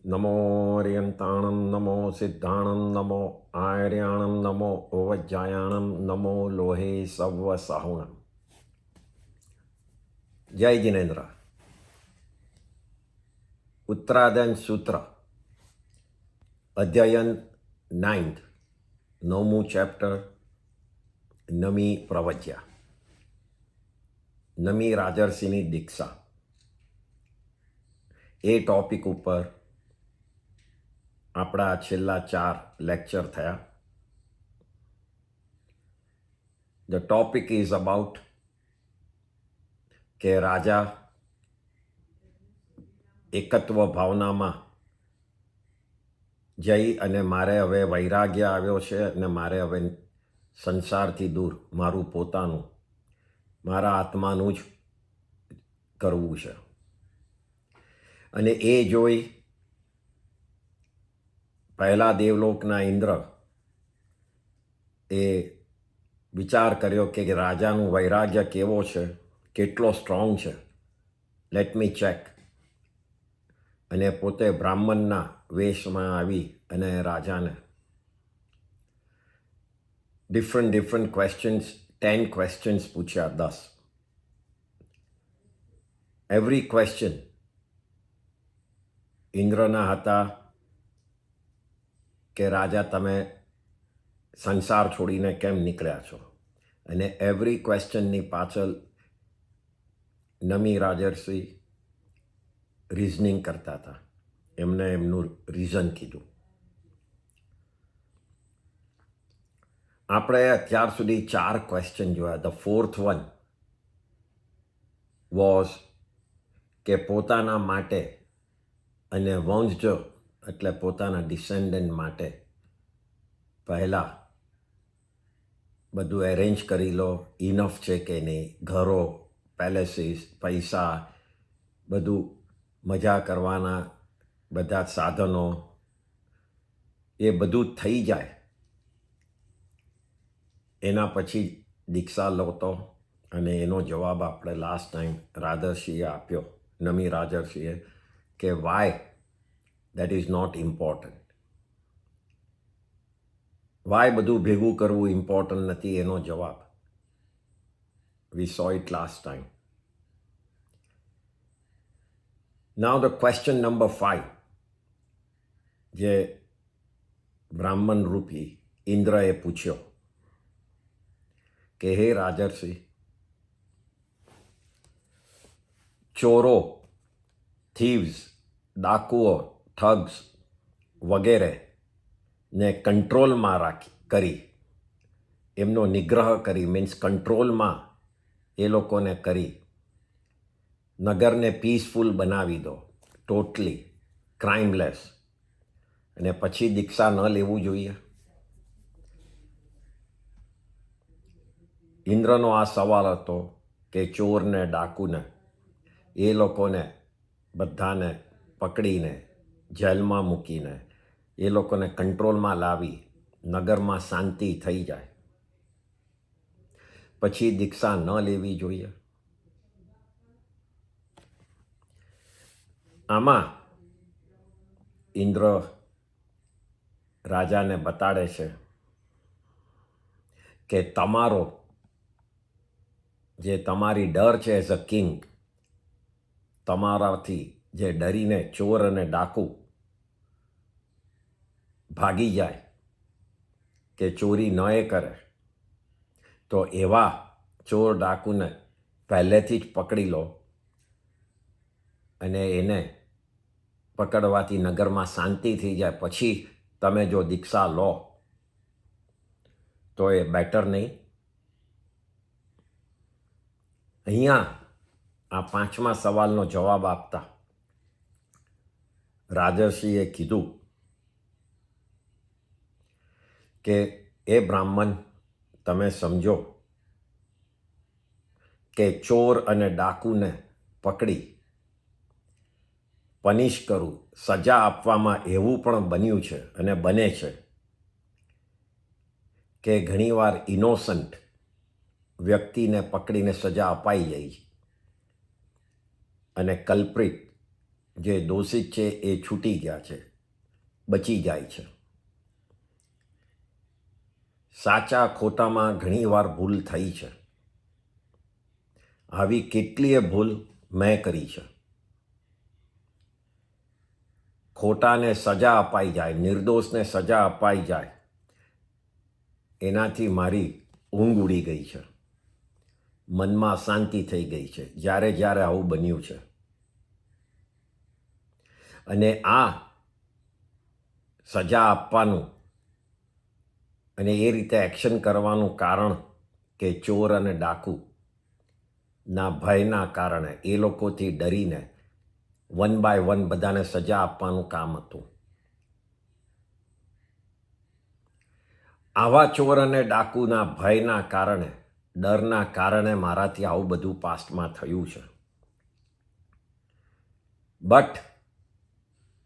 નમો અર્યંતાણમ નમો સિદ્ધાણમ નમો આર્યાણમ નમો ઓવજ્જાયાણમ નમો લોહે serve સાહુણમ. જય જિનેન્દ્ર. ઉત્તરાદન સૂત્ર અધ્યયન 9th, 9મું ચેપ્ટર, નમી પ્રવચ્યા, નમી રાજર્ષિની દીક્ષા. એ ટોપિક ઉપર આપણા છેલ્લા 4 લેક્ચર થયા. ધ ટોપિક ઇઝ અબાઉટ કે રાજા એકત્વ ભાવનામાં જઈ અને મારે હવે વૈરાગ્ય આવ્યો છે અને મારે હવે સંસારથી દૂર મારું પોતાનું, મારા આત્માનું જ કરવું છે. અને એ જોઈ પહેલા દેવલોકના ઇન્દ્ર એ વિચાર કર્યો કે રાજાનું વૈરાગ્ય કેવો છે, કેટલો સ્ટ્રોંગ છે, લેટ મી ચેક. અને પોતે બ્રાહ્મણના વેશમાં આવી અને રાજાને ડિફરન્ટ ક્વેશ્ચન્સ, 10 ક્વેશ્ચન્સ પૂછ્યા, 10. એવરી ક્વેશ્ચન ઇન્દ્રના હતા કે રાજા તમે સંસાર છોડીને કેમ નીકળ્યા છો? અને એવરી ક્વેશ્ચનની પાછળ નમી રાજર્ષિ રિઝનિંગ કરતા હતા. એમને એમનું રીઝન કીધું. આપણે અત્યાર સુધી 4 ક્વેશ્ચન જોયા. ધ ફોર્થ વન વોઝ કે પોતાના માટે અને વંશજ એટલે પોતાના ડિસેન્ડન્ટ માટે પહેલાં બધું એરેન્જ કરી લો, ઇનફ છે કે નહીં, ઘરો, પેલેસીસ, પૈસા, બધું મજા કરવાના બધા જ સાધનો, એ બધું થઈ જાય એના પછી દીક્ષા લો તો. અને એનો જવાબ આપણે લાસ્ટ ટાઈમ રાજર્ષિએ આપ્યો, નમી રાજર્ષિએ, કે why that is not important. Why બધું ભેગું કરવું ઇમ્પોર્ટન્ટ નથી, એનો જવાબ we saw it last time. Now the question number 5 જે બ્રાહ્મણ રૂપી ઇન્દ્રએ પૂછ્યો કે હે રાજર્ષિ, ચોરો, થીવ્સ, ડાકુઓ, ઠગ્સ વગેરે ને કંટ્રોલમાં કરી, એમનો નિગ્રહ કરી, મીન્સ કંટ્રોલમાં એ લોકોને કરી, નગરને પીસફુલ બનાવી દો, ટોટલી ક્રાઇમલેસ, અને પછી દીક્ષા ન લેવું જોઈએ? ઇન્દ્રનો આ સવાલ હતો કે ચોરને, ડાકુને, એ લોકોને બધાને પકડીને જેલમાં મૂકીને એ લોકોને કંટ્રોલમાં લાવી નગરમાં શાંતિ થઈ જાય, પછી દીક્ષા ન લેવી જોઈએ? આમાં ઇન્દ્ર રાજાને બતાડે છે કે તમારો જે તમારી ડર છે એઝ અ કિંગ, તમારાથી જે ડરીને ચોર અને ડાકુ ભાગી જાય કે ચોરી ન એ કરે, તો એવા ચોર ડાકુને પહેલેથી જ પકડી લો અને એને પકડવાથી નગરમાં શાંતિ થઈ જાય, પછી તમે જો દીક્ષા લો તો એ બેટર નહીં? અહીંયા આ 5મા સવાલનો જવાબ આપતા રાજર્ષિએ કીધું કે એ બ્રાહ્મણ, તમે સમજો કે ચોર અને ડાકુને પકડી પનિશ કરું, સજા આપવામાં એવું પણ બન્યું છે અને બને છે કે ઘણીવાર ઇનોસન્ટ વ્યક્તિને પકડીને સજા અપાઈ જાય અને કલ્પ્રિટ જે દોષિત છે એ છૂટી ગયા છે, બચી જાય છે. સાચા ખોટામાં ઘણીવાર ભૂલ થઈ છે. આવી કેટલીય ભૂલ મેં કરી છે. ખોટાને સજા અપાઈ જાય, નિર્દોષને સજા અપાઈ જાય, એનાથી મારી ઊંઘ ઉડી ગઈ છે, મનમાં અશાંતિ થઈ ગઈ છે જ્યારે જ્યારે આવું બન્યું છે. અને આ સજા આપવાનું અને એ રીતે એક્શન કરવાનું કારણ કે ચોર અને ડાકુના ભયના કારણે એ લોકોથી ડરીને 1 by 1 બધાને સજા આપવાનું કામ હતું. આવા ચોર અને ડાકુના ભયના કારણે, ડરના કારણે મારાથી આવું બધું પાસ્ટમાં થયું છે. બટ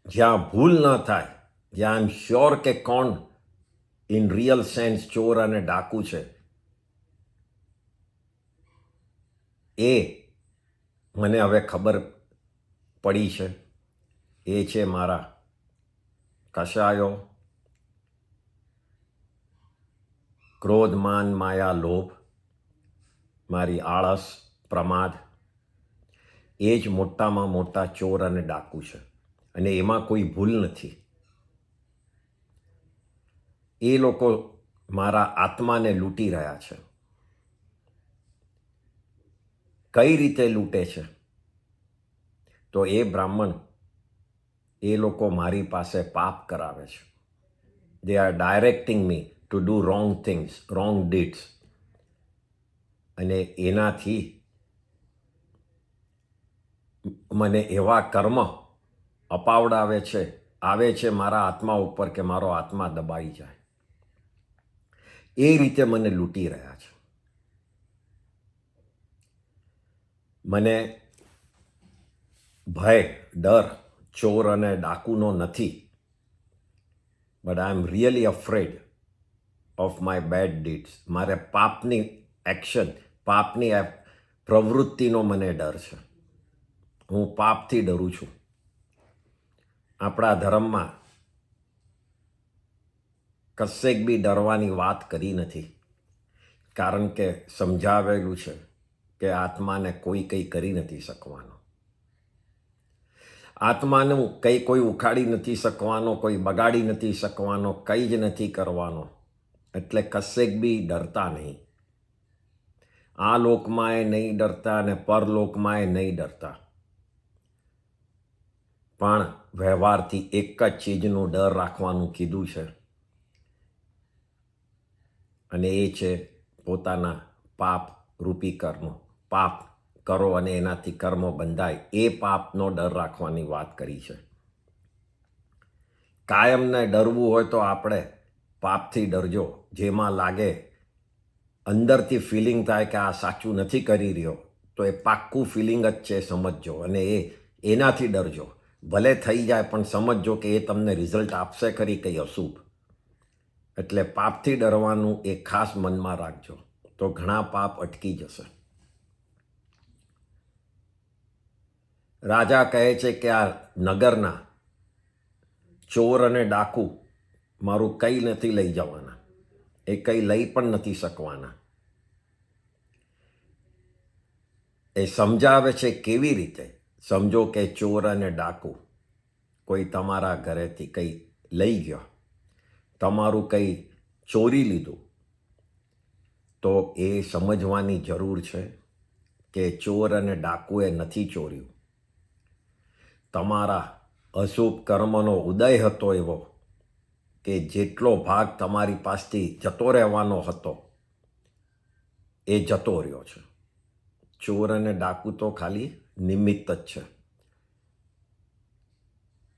જ્યાં ભૂલ ન થાય, જ્યાં આઈ એમ શ્યોર કે કોણ ઇન રિયલ સેન્સ ચોર અને ડાકુ છે, એ મને હવે ખબર પડી છે. એ છે મારા કશાયો, ક્રોધ, માન, માયા, લોભ, મારી આળસ, પ્રમાદ. એ જ મોટામાં મોટા ચોર અને ડાકુ છે, અને એમાં કોઈ ભૂલ નથી. એ લોકો મારા આત્માને લૂંટી રહ્યા છે. કઈ રીતે લૂંટે છે? તો એ બ્રાહ્મણ, એ લોકો મારી પાસે પાપ કરાવે છે. They are directing me to do wrong things, wrong deeds. અને એનાથી મને એવા કર્મ અપાવડાવે છે, આવે છે મારા આત્મા ઉપર કે મારો આત્મા દબાઈ જાય. એ રીતે મને લૂંટી રહ્યા છે. મને ભય, ડર ચોર અને ડાકુનો નથી, but I am really afraid of my bad deeds. મારે પાપની એક્શન, પાપની પ્રવૃત્તિનો મને ડર છે. હું પાપથી ડરું છું. આપણા ધર્મમાં કશેક બી ડરવાની વાત કરી નથી, કારણ કે સમજાવેલું છે કે આત્માને કોઈ કંઈ કરી નથી શકવાનો. આત્માનું કંઈ કોઈ ઉખાડી નથી શકવાનો, કોઈ બગાડી નથી શકવાનો, કંઈ જ નથી કરવાનો. એટલે કશેક બી ડરતા નહીં. આ લોકમાં એ નહીં ડરતા અને પરલોકમાં એ નહીં ડરતા. પણ વ્યવહારથી એક જ ચીજનું ડર રાખવાનું કીધું છે, અને એ છે પોતાના પાપ રૂપી કર્મ. પાપ કરો અને એનાથી કર્મો બંધાય, એ પાપનો ડર રાખવાની વાત કરી છે. કાયમને ડરવું હોય તો આપણે પાપથી ડરજો. જેમાં લાગે, અંદરથી ફિલિંગ થાય કે આ સાચું નથી કરી રહ્યો, તો એ પાક્કું ફિલિંગ જ છે, સમજજો. અને એનાથી ડરજો. ભલે થઈ જાય પણ સમજજો કે એ તમને રિઝલ્ટ આપશે ખરી કંઈ અશુભ. એટલે પાપથી ડરવાનું એ ખાસ મનમાં રાખજો, તો ઘણા પાપ અટકી જશે. રાજા કહે છે કે આ નગરના ચોર અને ડાકુ મારું કંઈ નથી લઈ જવાના, એ કંઈ લઈ પણ નથી શકવાના. એ સમજાવે છે કેવી રીતે. સમજો કે ચોર અને ડાકુ કોઈ તમારા ઘરેથી કંઈ લઈ ગયો, તમારું કંઈ ચોરી લીધું, તો એ સમજવાની જરૂર છે કે ચોર અને ડાકુએ નથી ચોર્યું. તમારા અશુભ કર્મનો ઉદય હતો એવો કે જેટલો ભાગ તમારી પાસેથી જતો રહેવાનો હતો એ જતો રહ્યો છે. ચોર અને ડાકુ તો ખાલી નિમિત્ત જ છે.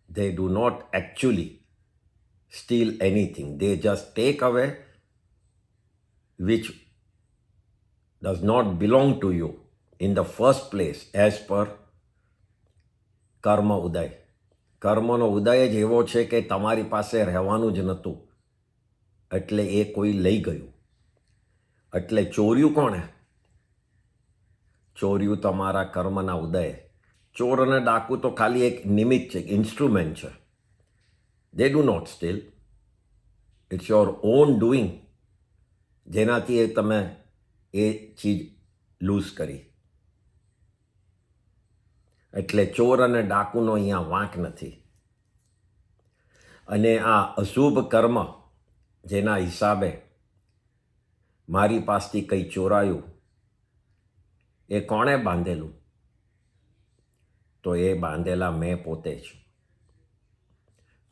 They do not actually steal anything. They just take away which does not belong to you in the first place as per કર્મ ઉદય. કર્મનો ઉદય જ એવો છે કે તમારી પાસે રહેવાનું જ નહોતું, એટલે એ કોઈ લઈ ગયું. એટલે ચોર્યું કોણે? ચોર્યું તમારા કર્મના ઉદય. ચોર અને ડાકુ તો ખાલી એક નિમિત્ત છે, ઇન્સ્ટ્રુમેન્ટ છે. They do not steal. It's your own doing જેનાથી તમે એ ચીજ લૂઝ કરી. એટલે ચોર અને ડાકુનો અહીંયા વાંક નથી. અને આ અશુભ કર્મ જેના હિસાબે મારી પાસથી કંઈ ચોરાયું, એ કોણે બાંધેલું? તો એ બાંધેલા મેં પોતે જ.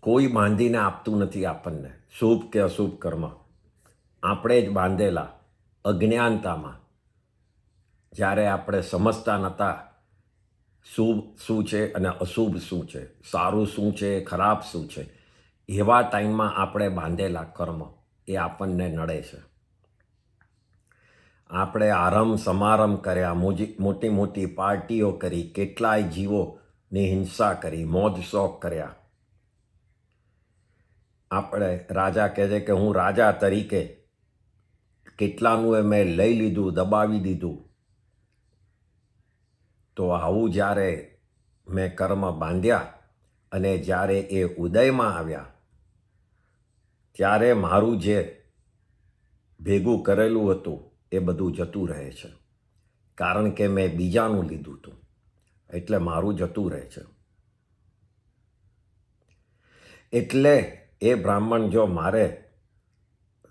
કોઈ બાંધીને આપતું નથી આપણને શુભ કે અશુભ કર્મ. આપણે જ બાંધેલા અજ્ઞાનતામાં. જ્યારે આપણે સમજતા નહોતા શુભ શું છે અને અશુભ શું છે, સારું શું છે, ખરાબ શું છે, એવા ટાઈમમાં આપણે બાંધેલા કર્મ એ આપણને નડે છે. આપણે આરંભ સમારંભ કર્યા, મોટી મોટી પાર્ટીઓ કરી, કેટલાય જીવોની હિંસા કરી, મોજ શોખ કર્યા. આપણે રાજા કહે છે કે હું રાજા તરીકે કેટલાનું એ મેં લઈ લીધું, દબાવી દીધું. તો આવું જ્યારે મેં કર્મ બાંધ્યા અને જ્યારે એ ઉદયમાં આવ્યા, ત્યારે મારું જે ભેગું કરેલું હતું એ બધું જતું રહે છે. કારણ કે મેં બીજાનું લીધું હતું, એટલે મારું જતું રહે છે. એટલે એ બ્રાહ્મણ જો મારે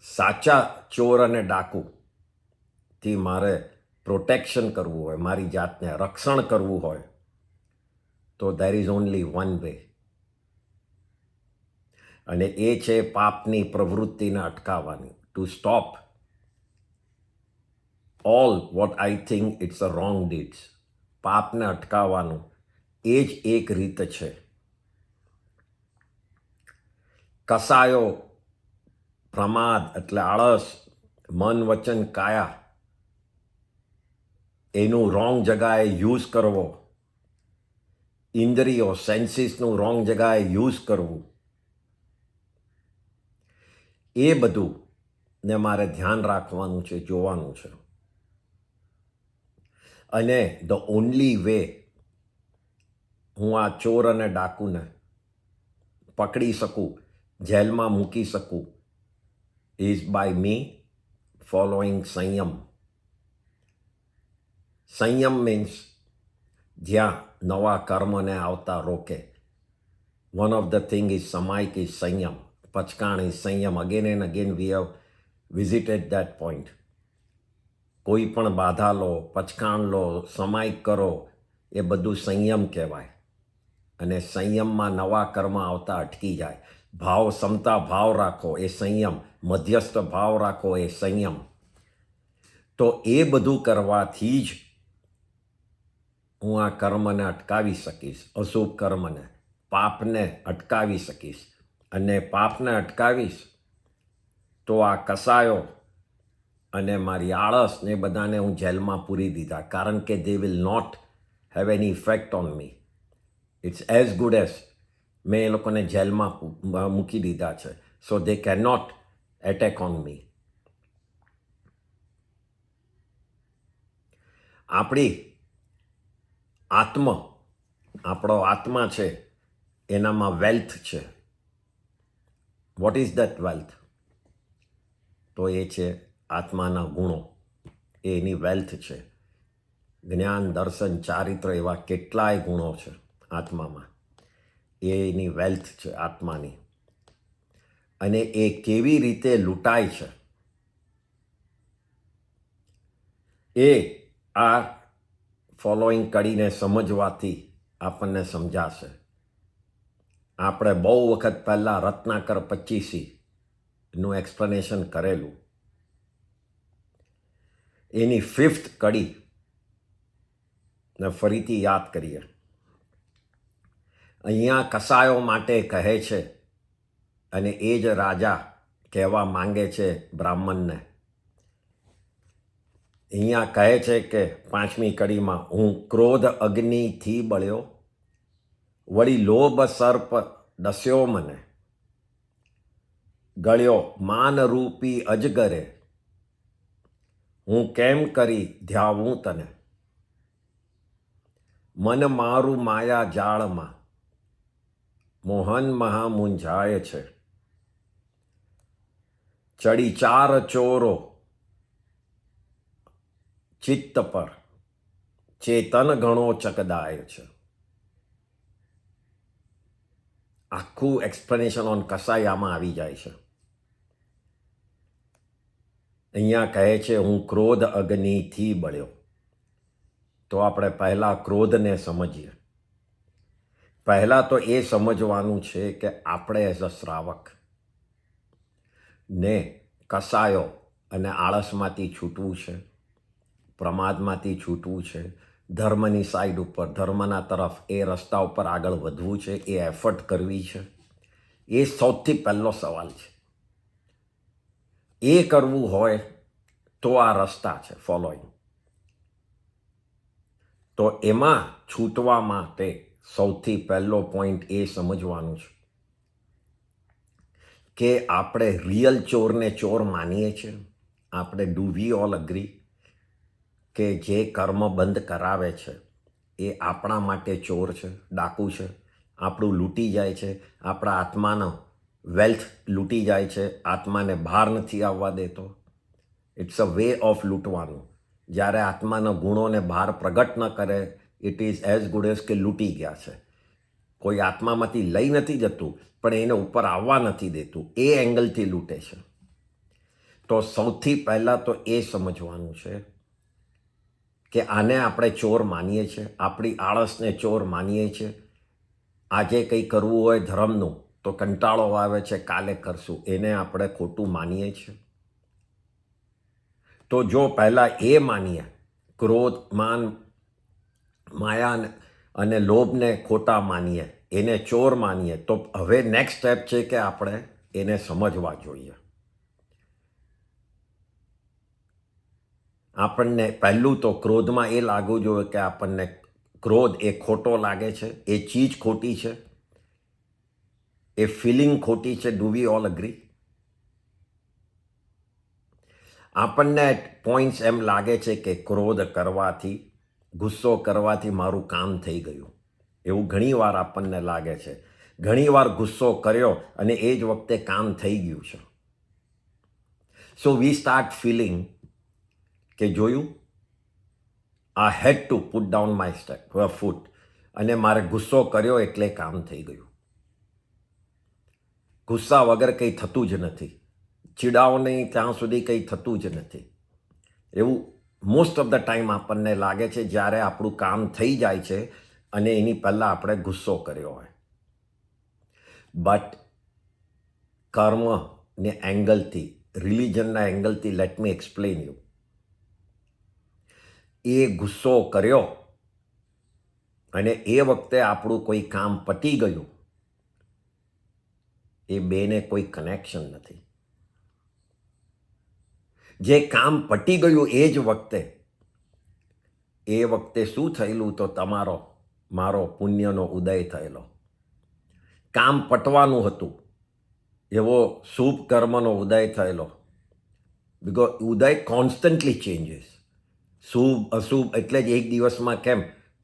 સાચા ચોર અને ડાકુથી મારે પ્રોટેક્શન કરવું હોય, મારી જાતને રક્ષણ કરવું હોય, તો there is only one way. અને એ છે પાપની પ્રવૃત્તિને અટકાવવાની. To stop all what I think it's a wrong deeds. પાપને અટકાવવાનું એ જ એક રીત છે. કસાયો, પ્રમાદ એટલે આળસ, મન વચન કાયા, એનું રોંગ જગાએ યુઝ કરવો, ઇન્દ્રિયો સેન્સીસનું રોંગ જગાએ યુઝ કરવું, એ બધું ને મારે ધ્યાન રાખવાનું છે, જોવાનું છે. અને ધ ઓનલી વે હું આ ચોર અને ડાકુને પકડી શકું, જેલમાં મૂકી શકું, ઇઝ બાય મી ફોલોઈંગ સંયમ. સંયમ મીન્સ જ્યાં નવા કર્મને આવતા રોકે. One of the thing is સમાયિક ઇઝ સંયમ. પચકાણ ઇઝ સંયમ. Again and again we have visited that point. કોઈ પણ બાધા લો, પચકાણ લો, સમાયિક કરો, એ બધું સંયમ કહેવાય. અને સંયમમાં નવા કર્મ આવતા અટકી જાય. ભાવ સમતા ભાવ રાખો એ સંયમ. મધ્યસ્થ ભાવ રાખો એ સંયમ. તો એ બધું કરવાથી જ હું આ કર્મને અટકાવી શકીશ, અશુભ કર્મને, પાપને અટકાવી શકીશ. અને પાપને અટકાવીશ તો આ કસાયો અને મારી આળસ ને બધાને હું જેલમાં પૂરી દીધા. કારણ કે they will not have any effect on me. It's as good as મેં એ લોકોને જેલમાં મૂકી દીધા છે. So they can not attack on me. આપણો આત્મા છે, એનામાં વેલ્થ છે. What is that wealth? તો એ છે આત્માના ગુણો. એ એની વેલ્થ છે. જ્ઞાન, દર્શન, ચારિત્ર એવા કેટલાય ગુણો છે આત્મામાં. એ એની વેલ્થ છે આત્માની. અને એ કેવી રીતે લૂંટાય છે એ આ ફોલોઈંગ કરીને સમજવાથી આપણને સમજાશે. આપણે બહુ વખત પહેલાં રત્નાકર 25નું એક્સપ્લેનેશન કરેલું. એની 5th કડી ને ફરીથી યાદ કરીએ. અહીંયા કસાયો માટે કહે છે અને એ જ રાજા કહેવા માંગે છે બ્રાહ્મણને. અહીંયા કહે છે કે 5મી કડીમાં, હું ક્રોધ અગ્નિથી બળ્યો, વળી લોભ સર્પ ડસ્યો મને, ગળ્યો માનરૂપી અજગરે, હું કેમ કરી ધ્યાવું તને. મન મારું માયા જાળમાં મોહન મહા મૂંઝાય છે. ચડી ચાર ચોરો ચિત્ત પર ચેતન ઘણો ચકદાય છે. આખું એક્સપ્લેનેશન ઓન કસાઈ આમાં આવી જાય છે. અહીંયા કહે છે હું ક્રોધ અગ્નિથી બળ્યો. તો આપણે પહેલા ક્રોધને સમજીએ. પહેલા તો એ સમજવાનું છે કે આપણે એઝ અ શ્રાવક ને કસાયો અને આળસમાંથી છૂટવું છે, પ્રમાદમાંથી છૂટવું છે, ધર્મની સાઈડ ઉપર ધર્મના તરફ એ રસ્તા ઉપર આગળ વધવું છે, એ એફર્ટ કરવી છે. એ સૌથી પહેલો સવાલ છે. એ કરવું હોય તો આ રસ્તા છે ફોલોઈંગ. તો એમાં છૂટવા માટે સૌથી પહેલો પોઈન્ટ એ સમજવાનું છે કે આપણે રિયલ ચોરને ચોર માનીએ છીએ. આપણે ડુ વી ઓલ અગ્રી કે જે કર્મ બંધ કરાવે છે એ આપણા માટે ચોર છે, ડાકુ છે, આપણું લૂંટી જાય છે, આપણા આત્માનો વેલ્થ લૂંટી જાય છે, આત્માને બહાર નથી આવવા દેતો. ઇટ્સ અ વે ઓફ લૂંટવાનું. જ્યારે આત્માના ગુણોને બહાર પ્રગટ ન કરે it is as good as કે લૂંટી ગયા છે. કોઈ આત્મામાંથી લઈ નથી જતું પણ એને ઉપર આવવા નથી દેતું, એ એંગલથી લૂંટે છે. તો સૌથી પહેલાં તો એ સમજવાનું છે કે આને આપણે ચોર માનીએ છીએ, આપણી આળસને ચોર માનીએ છીએ. આજે કંઈ કરવું હોય ધર્મનું તો કંટાળો આવે છે, કાલે કરશું, એને આપણે ખોટું માનીએ છીએ. તો જો પહેલાં એ માનીએ, ક્રોધ, માન, માયા અને લોભને ખોટા માનીએ, એને ચોર માનીએ, તો હવે નેક્સ્ટ સ્ટેપ છે કે આપણે એને સમજવા જોઈએ. આપણને પહેલું તો ક્રોધમાં એ લાગવું જોઈએ કે આપણને ક્રોધ એ ખોટો લાગે છે, એ ચીજ ખોટી છે, એ ફિલિંગ ખોટી છે. Do we all agree? આપણને પોઈન્ટ્સ એમ લાગે છે કે ક્રોધ કરવાથી, ગુસ્સો કરવાથી મારું કામ થઈ ગયું, એવું ઘણીવાર આપણને લાગે છે. ઘણીવાર ગુસ્સો કર્યો અને એ જ વખતે કામ થઈ ગયું છે. સો વી સ્ટાર્ટ ફિલિંગ કે જોયું, આઈ હેડ two put down my foot અને મારે ગુસ્સો કર્યો એટલે કામ થઈ ગયું. ગુસ્સા વગર કંઈ થતું જ નથી. ચીડાવો નહીં ત્યાં સુધી કંઈ થતું જ નથી. એવું મોસ્ટ ઓફ ધ ટાઈમ આપણને લાગે છે જ્યારે આપણું કામ થઈ જાય છે અને એની પહેલાં આપણે ગુસ્સો કર્યો હોય. બટ કર્મને એંગલથી, રિલિજનના એંગલથી લેટ મી એક્સપ્લેન યુ. એ ગુસ્સો કર્યો અને એ વખતે આપણું કોઈ કામ પતી ગયું, એ બેને કોઈ કનેક્શન નથી. જે કામ પતી ગયું એ જ વખતે શું થયેલું, તો મારો પુણ્યનો ઉદય થયેલો. કામ પટવાનું હતું એવો શુભ કર્મનો ઉદય થયેલો. બિકોઝ ઉદય કોન્સ્ટન્ટલી ચેન્જીસ. શુભ અશુભ એટલે જ એક દિવસમાં કેમ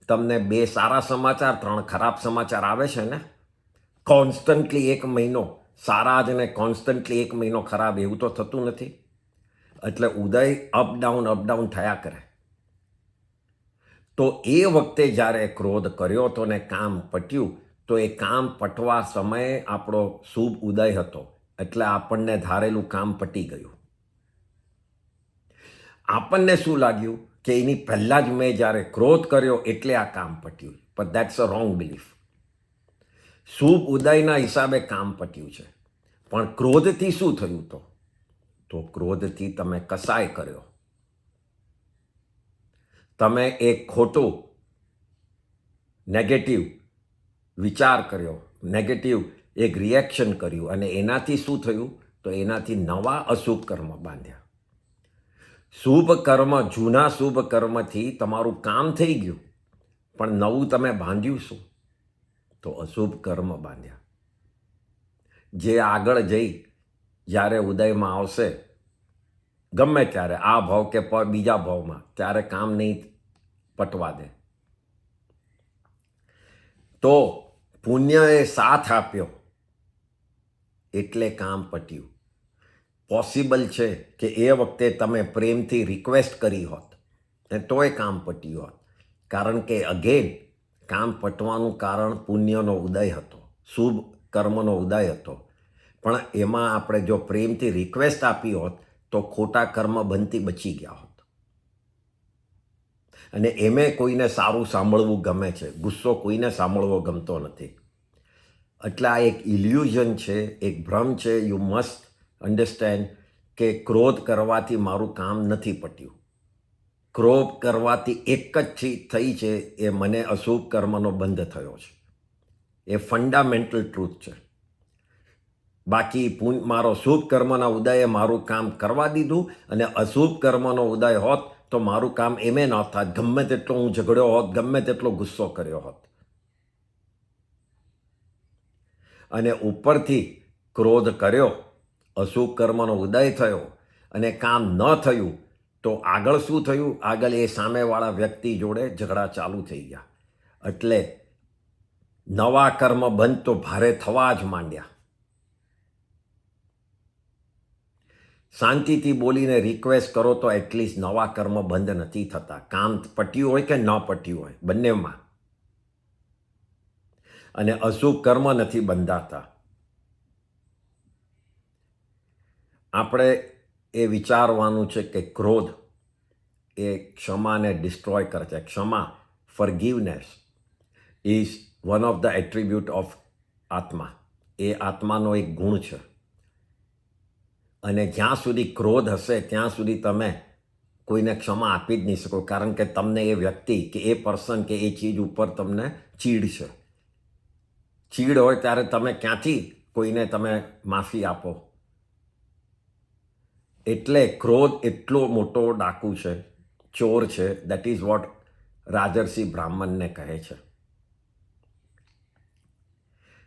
તમને 2 સારા સમાચાર 3 ખરાબ સમાચાર આવે છે ને. કોન્સ્ટન્ટલી 1 મહિનો સારા જ ને કોન્સ્ટન્ટલી 1 મહિનો ખરાબ, એવું તો થતું નથી. એટલે ઉદય અપ ડાઉન થયા કરે. તો એ વખતે જ્યારે ક્રોધ કર્યો હતો ને કામ પટ્યું, તો એ કામ પટવા સમયે આપણો શુભ ઉદય હતો, એટલે આપણને ધારેલું કામ પટી ગયું. આપણને શું લાગ્યું કે એની પહેલાં જ મેં જ્યારે ક્રોધ કર્યો એટલે આ કામ પટ્યું. But that's a wrong belief. શુભ ઉદયના હિસાબે કામ પટ્યું છે. પણ ક્રોધથી શું થયું? તો ક્રોધથી તમે કસાય કર્યો, તમે એક ખોટું નેગેટિવ વિચાર કર્યો, નેગેટિવ એક રિએક્શન કર્યું અને એનાથી શું થયું? તો એનાથી નવા અશુભ કર્મ બાંધ્યા. શુભ કર્મ, જૂના શુભ કર્મથી તમારું કામ થઈ ગયું, પણ નવું તમે બાંધ્યું શું? તો અશુભ કર્મ બાંધ્યા. જે આગળ જઈ જ્યારે ઉદયમાં આવશે, ગમે ત્યારે આ ભાવ કે બીજા ભાવમાં, ત્યારે કામ નહીં પટવા દે. તો પુણ્યએ સાથ આપ્યો એટલે કામ પટ્યું. પોસિબલ છે કે એ વખતે તમે પ્રેમથી રિક્વેસ્ટ કરી હોત ને તોય કામ પટ્યું હોત, કારણ કે અગેન કામ પટવાનું કારણ પુણ્યનો ઉદય હતો, શુભ કર્મનો ઉદય હતો. પણ એમાં આપણે જો પ્રેમથી રિક્વેસ્ટ આપી હોત તો ખોટા કર્મ બનતી બચી ગયા હોત. અને એમે કોઈને સારું સાંભળવું ગમે છે, ગુસ્સો કોઈને સાંભળવો ગમતો નથી. એટલે આ એક ઇલ્યુઝન છે, એક ભ્રમ છે. યુ મસ્ટ અન્ડરસ્ટેન્ડ કે ક્રોધ કરવાથી મારું કામ નથી પટ્યું. ક્રોધ કરવાથી એક જ થઈ છે, એ મને અશુભ કર્મનો બંધ થયો છે. એ ફંડામેન્ટલ ટ્રુથ છે. બાકી મારો શુભ કર્મના ઉદયે મારું કામ કરવા દીધું અને અશુભ કર્મનો ઉદય હોત તો મારું કામ એમે ન થાત. ગમે તેટલો હું ઝઘડ્યો હોત, ગમે તેટલો ગુસ્સો કર્યો હોત. અને ઉપરથી ક્રોધ કર્યો, અશુભ કર્મનો ઉદય થયો અને કામ ન થયું તો આગળ શું થયું? આગળ એ સામેવાળા વ્યક્તિ જોડે ઝઘડા ચાલુ થઈ ગયા. એટલે નવા કર્મ બંધ તો ભારે થવા જ માંડ્યા. શાંતિથી બોલીને રિક્વેસ્ટ કરો તો એટલીસ્ટ નવા કર્મ બંધ નથી થતા. કામ પટ્યું હોય કે ન પટ્યું હોય, બંનેમાં. અને અશુભ કર્મ નથી બંધાતા. આપણે એ વિચારવાનું છે કે ક્રોધ એ ક્ષમાને ડિસ્ટ્રોય કરે છે. ક્ષમા, ફોરગિવનેસ is one of the attribute of આત્મા. એ આત્માનો એક ગુણ છે. અને જ્યાં સુધી ક્રોધ હશે ત્યાં સુધી તમે કોઈને ક્ષમા આપી જ નહીં શકો, કારણ કે તમને એ વ્યક્તિ કે એ પર્સન કે એ ચીજ ઉપર તમને ચીડ છે. ચીડ હોય ત્યારે તમે ક્યાંથી કોઈને તમે માફી આપો? એટલે ક્રોધ એટલો મોટો ડાકુ છે, ચોર છે. દેટ ઇઝ વોટ રાજર્ષિ બ્રાહ્મણને કહે છે.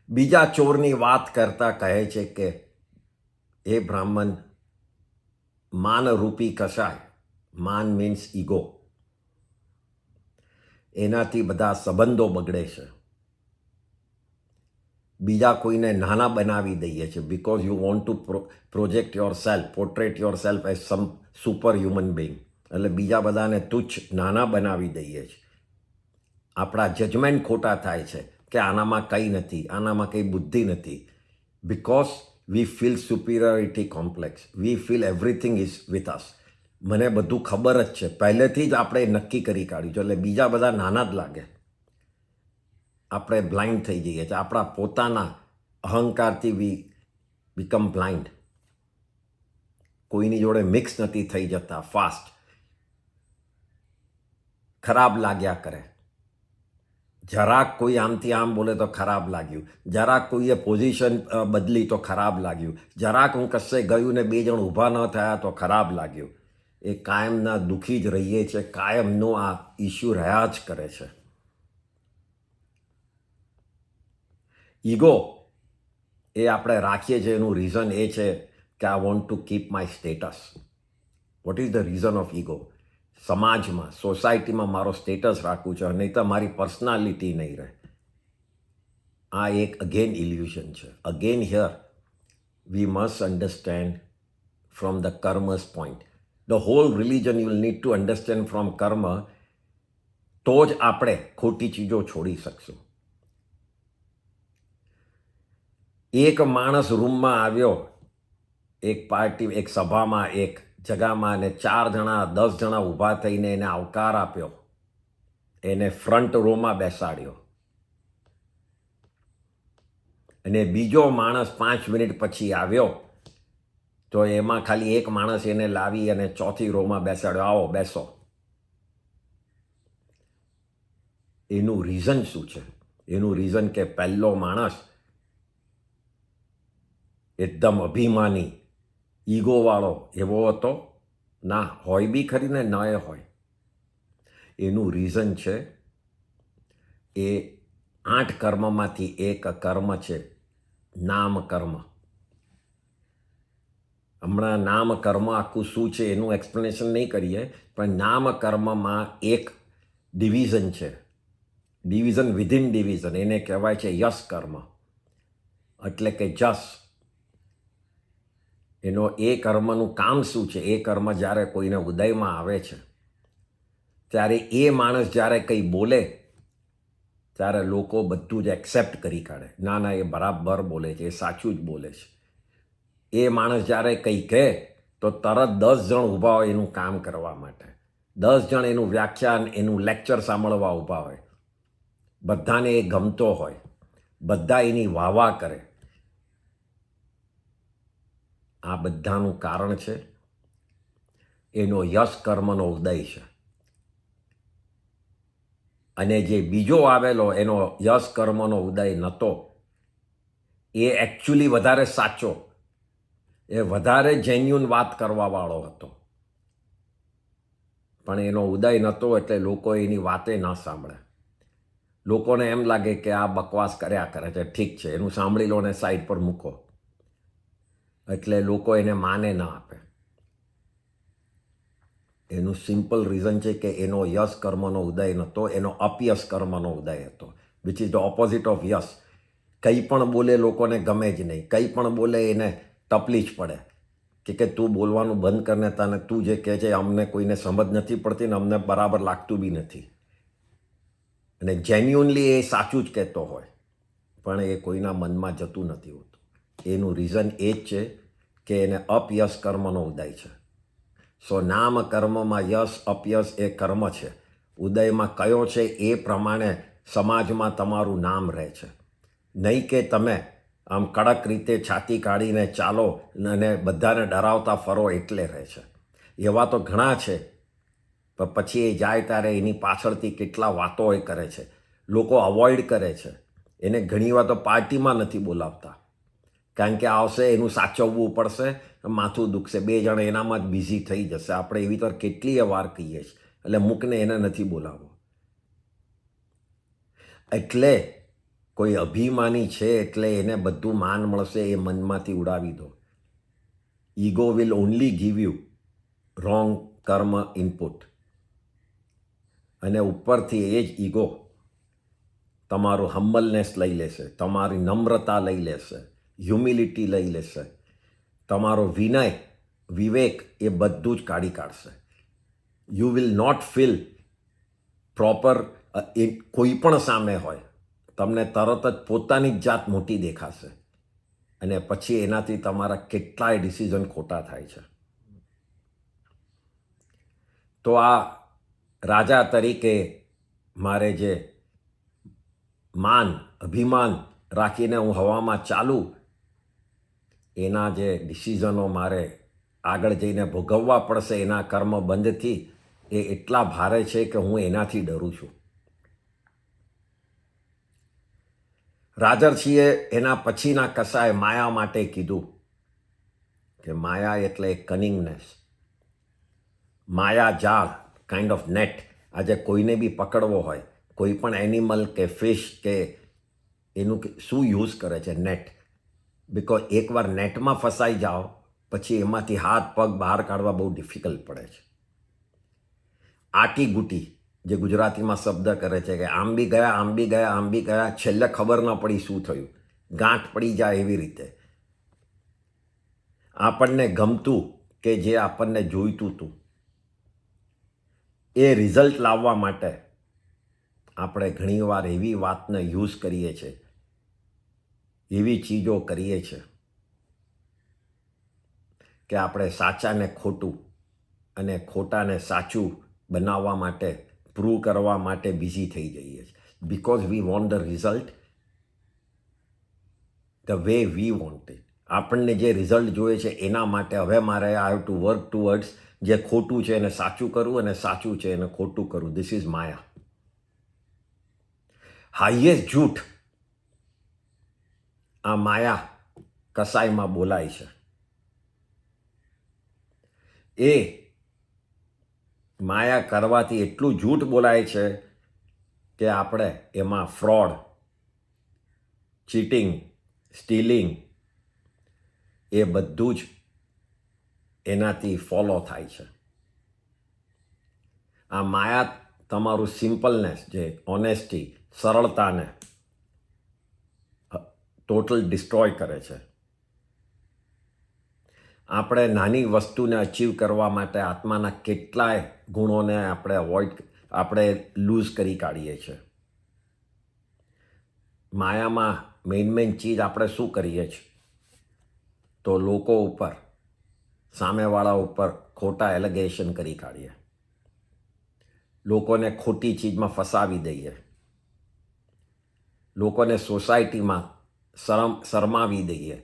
બીજા ચોરની વાત કરતા કહે છે કે એ બ્રાહ્મણ, માનરૂપી કશાય, માન મીન્સ ઈગો, એનાથી બધા સંબંધો બગડે છે. બીજા કોઈને નાના બનાવી દઈએ છીએ because you want to project yourself, portrait yourself as some superhuman being. એટલે બીજા બધાને તુચ્છ નાના બનાવી દઈએ છીએ. આપણા જજમેન્ટ ખોટા થાય છે કે આનામાં કંઈ નથી, આનામાં કંઈ બુદ્ધિ નથી. Because we feel superiority complex. We feel everything is with us. મને બધું ખબર જ છે, પહેલેથી જ આપણે નક્કી કરી કાઢ્યું છે. એટલે બીજા બધા નાના જ લાગે. આપણે બ્લાઇન્ડ થઈ જઈએ છીએ. આપણા પોતાના અહંકારથી વી બીકમ બ્લાઇન્ડ. કોઈની જોડે મિક્સ નથી થઈ જતા ફાસ્ટ. ખરાબ લાગ્યા કરે. જરાક કોઈ આમથી આમ બોલે તો ખરાબ લાગ્યું, જરાક કોઈએ પોઝિશન બદલી તો ખરાબ લાગ્યું, જરાક હું કશે ગયું ને બે જણ ઊભા ન થયા તો ખરાબ લાગ્યું. એ કાયમના દુઃખી જ રહીએ છીએ. કાયમનો આ ઇસ્યુ રહ્યા જ કરે છે. ઈગો એ આપણે રાખીએ છીએ, એનું રીઝન એ છે કે I want to keep my status. What is the reason of ego? સમાજમાં, સોસાયટીમાં મારો સ્ટેટસ રાખવું છે, નહીં તો મારી પર્સનાલિટી નહીં રહે. આ એક અગેન ઇલ્યુઝન છે. Again here we must understand from the karmas point. The whole religion you will need to understand from karma. તો જ આપણે ખોટી ચીજો છોડી શકશું. એક માણસ રૂમમાં આવ્યો, એક પાર્ટી, એક સભામાં, એક જગામાં, અને 4 જણા 10 જણા ઊભા થઈને એને આવકાર આપ્યો. એને ફ્રન્ટ રોમાં બેસાડ્યો. અને બીજો માણસ 5 મિનિટ પછી આવ્યો તો એમાં ખાલી એક માણસ એને લાવી અને ચોથી રોમાં બેસાડ્યો. આવો બેસો. એનું રીઝન શું છે? એનું રીઝન કે પહેલો માણસ એકદમ અભિમાની, ઈગોવાળો એવો હતો? ના, હોય બી ખરીને ન એ હોય. એનું રીઝન છે એ 8 કર્મમાંથી એક કર્મ છે નામ કર્મ. હમણાં નામ કર્મ આખું શું છે એનું એક્સપ્લેનેશન નહીં કરીએ, પણ નામ કર્મમાં એક ડિવિઝન છે ડિવિઝન વિધિન ડિવિઝન, એને કહેવાય છે યશ કર્મ. એટલે કે જસ, એનો એ કર્મનું કામ શું છે? એ કર્મ જ્યારે કોઈને ઉદયમાં આવે છે ત્યારે એ માણસ જ્યારે કંઈ બોલે ત્યારે લોકો બધું જ એક્સેપ્ટ કરી કાઢે. ના ના, એ બરાબર બોલે છે, એ સાચું જ બોલે છે. એ માણસ જ્યારે કંઈ કહે તો તરત 10 જણ ઊભા હોય એનું કામ કરવા માટે. 10 જણ એનું વ્યાખ્યાન, એનું લેક્ચર સાંભળવા ઊભા હોય. બધાને એ ગમતો હોય, બધા એની વાહ કરે. આ બધાનું કારણ છે એનો યશ કર્મનો ઉદય છે. અને જે બીજો આવેલો એનો યશ કર્મનો ઉદય નહોતો, એ એકચ્યુઅલી વધારે સાચો, એ વધારે જેન્યુન વાત કરવાવાળો હતો, પણ એનો ઉદય નહોતો એટલે લોકો એની વાતે ન સાંભળે. લોકોને એમ લાગે કે આ બકવાસ કર્યા કરે છે, ઠીક છે, એનું સાંભળી લો ને સાઈડ પર મૂકો. એટલે લોકો એને માને ન આપે. એનું સિમ્પલ રીઝન છે કે એનો યશ કર્મનો ઉદય નહોતો, એનો અપયશ કર્મનો ઉદય હતો, which is the opposite of yash. કંઈ પણ બોલે લોકોને ગમે જ નહીં, કંઈ પણ બોલે એને તપલી જ પડે કે તું બોલવાનું બંધ કરને, તને તું જે કહે છે અમને કોઈને સમજ નથી પડતી ને અમને બરાબર લાગતું બી નથી. અને જેન્યુઅનલી એ સાચું જ કહેતો હોય પણ એ કોઈના મનમાં જતું નથી હોતું. એનું રીઝન એ જ છે કે એને અપયશ કર્મનો ઉદય છે. સો નામ કર્મમાં યશ અપયશ એ કર્મ છે. ઉદયમાં કયો છે એ પ્રમાણે સમાજમાં તમારું નામ રહે છે. નહીં કે તમે આમ કડક રીતે છાતી કાઢીને ચાલો અને બધાને ડરાવતા ફરો એટલે રહે છે. એવા તો ઘણા છે, પણ પછી એ જાય ત્યારે એની પાછળથી કેટલા વાતો એ કરે છે. લોકો અવોઇડ કરે છે એને. ઘણીવાર તો પાર્ટીમાં નથી બોલાવતા, કારણ કે આવશે એનું સાચવવું પડશે, માથું દુખશે, 2 જણ એનામાં જ બિઝી થઈ જશે. આપણે એવી તો કેટલીય વાર કહીએ છીએ, એટલે મૂકને એને નથી બોલાવવો. એટલે કોઈ અભિમાની છે એટલે એને બધું માન મળશે એ મનમાંથી ઉડાવી દો. Ego will only give you wrong કર્મ ઇનપુટ. અને ઉપરથી એ જ ઈગો તમારું હમ્બલનેસ લઈ લેશે, તમારી નમ્રતા લઈ લેશે, હ્યુમિલિટી લઈ લેશે, તમારો વિનય, વિવેક એ બધું જ કાઢી કાઢશે. You will not feel proper. એ કોઈ પણ સામે હોય તમને તરત જ પોતાની જ જાત મોટી દેખાશે અને પછી એનાથી તમારા કેટલાય ડિસિઝન ખોટા થાય છે. તો આ રાજા તરીકે મારે જે માન, અભિમાન રાખીને હું હવામાં ચાલું, એના જે ડિસિઝનો મારે આગળ જઈને ભોગવવા પડશે એના કર્મ બંધથી, એ એટલા ભારે છે કે હું એનાથી ડરું છું. રાજર્ષિએ એના પછીના કસાય માયા માટે કીધું કે માયા એટલે કનિંગનેસ, માયા જાળ, કાઇન્ડ ઓફ નેટ. આજે કોઈને બી પકડવો હોય, કોઈ પણ એનિમલ કે ફિશ કે એનું શું યુઝ કરે છે? નેટ. બિકોઝ એકવાર નેટમાં ફસાઈ જાઓ પછી એમાંથી હાથ પગ બહાર કાઢવા બહુ ડિફિકલ્ટ પડે છે. આટી ગુટી જે ગુજરાતીમાં શબ્દ કરે છે કે આંબી ગયા, આંબી ગયા, આંબી ગયા, છેલ્લે ખબર ન પડી શું થયું, ગાંઠ પડી જાય એવી રીતે. આપણને ગમતું કે જે આપણને જોઈતું હતું એ રિઝલ્ટ લાવવા માટે આપણે ઘણીવાર એવી વાતને યુઝ કરીએ છીએ, એવી ચીજો કરીએ છીએ કે આપણે સાચાને ખોટું અને ખોટાને સાચું બનાવવા માટે, પ્રૂવ કરવા માટે બિઝી થઈ જઈએ છીએ. Because we want the result the way we want it. આપણને જે રિઝલ્ટ જોઈએ છે એના માટે હવે મારે I have to work towards જે ખોટું છે એને સાચું કરવું અને સાચું છે એને ખોટું કરવું. This is Maya. હાઈએસ્ટ જૂઠ આ માયા કસાઈમાં બોલાય છે. એ માયા કરવાથી એટલું જૂઠ બોલાય છે કે આપણે એમાં ફ્રોડ, ચીટિંગ, સ્ટીલિંગ એ બધું જ એનાથી ફોલો થાય છે. આ માયા તમારું સિમ્પલનેસ, જે ઓનેસ્ટી, સરળતાને ટોટલ ડિસ્ટ્રોય કરે છે. આપણે નાની વસ્તુને અચીવ કરવા માટે આત્માના કેટલાય ગુણોને આપણે લૂઝ કરી કાઢીએ છીએ. માયામાં મેઇન ચીજ આપણે શું કરીએ છીએ તો લોકો ઉપર, સામેવાળા ઉપર ખોટા એલિગેશન કરી કાઢીએ, લોકોને ખોટી ચીજમાં ફસાવી દઈએ, લોકોને સોસાયટીમાં શરમાવી દઈએ,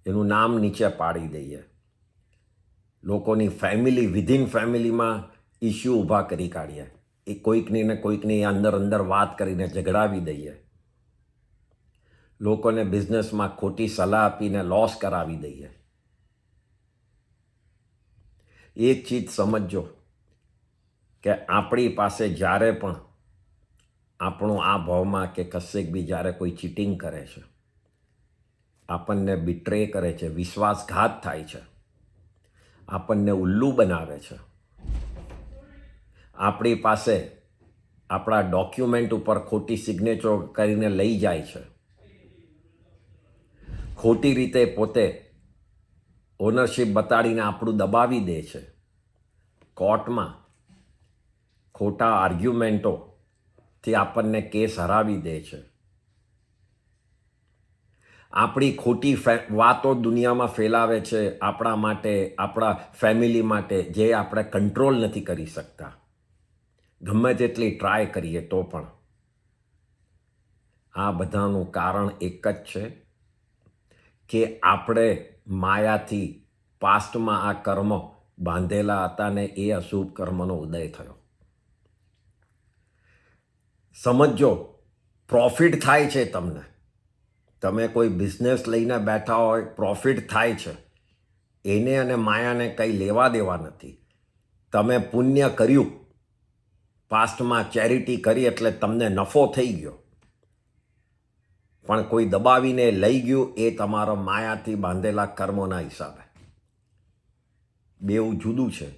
એનું નામ નીચે પાડી દઈએ, લોકોની વિધિન ફેમિલીમાં ઇસ્યુ ઊભા કરી કાઢીએ, એ કોઈકની અંદર વાત કરીને ઝઘડાવી દઈએ, લોકોને બિઝનેસમાં ખોટી સલાહ આપીને લોસ કરાવી દઈએ. એક ચીજ સમજજો કે આપણી પાસે જ્યારે પણ આપણું આ ભાવમાં કે કશેક બી જ્યારે કોઈ ચીટિંગ કરે છે, આપણને બિટ્રે કરે છે, વિશ્વાસઘાત થાય છે, આપણને ઉલ્લુ બનાવે છે, આપણી પાસે આપણા ડોક્યુમેન્ટ ઉપર ખોટી સિગ્નેચર કરીને લઈ જાય છે, ખોટી રીતે પોતે ઓનરશિપ બતાડીને આપણું દબાવી દે છે, કોર્ટમાં ખોટા આર્ગ્યુમેન્ટોથી આપણને કેસ હરાવી દે છે, આપણી ખોટી વાતો દુનિયામાં ફેલાવે છે આપણા માટે, આપણા ફેમિલી માટે, જે આપણે કંટ્રોલ નથી કરી શકતા, ગમે તેટલી ટ્રાય કરીએ તો પણ. આ બધાનું કારણ એક જ છે કે આપણે માયાથી પાસ્ટમાં આ કર્મ બાંધેલા હતા ને એ અશુભ કર્મનો ઉદય થયો. સમજો, પ્રોફિટ થાય છે તમને, તમે કોઈ બિઝનેસ લઈને બેઠા હોય, પ્રોફિટ થાય છે, એને અને માયાને કંઈ લેવા દેવા નથી. તમે પુણ્ય કર્યું, પાસ્ટમાં ચેરિટી કરી એટલે તમને નફો થઈ ગયો, પણ કોઈ દબાવીને લઈ ગયું એ તમારા માયાથી બાંધેલા કર્મોના હિસાબે. બેઉ જુદું છે.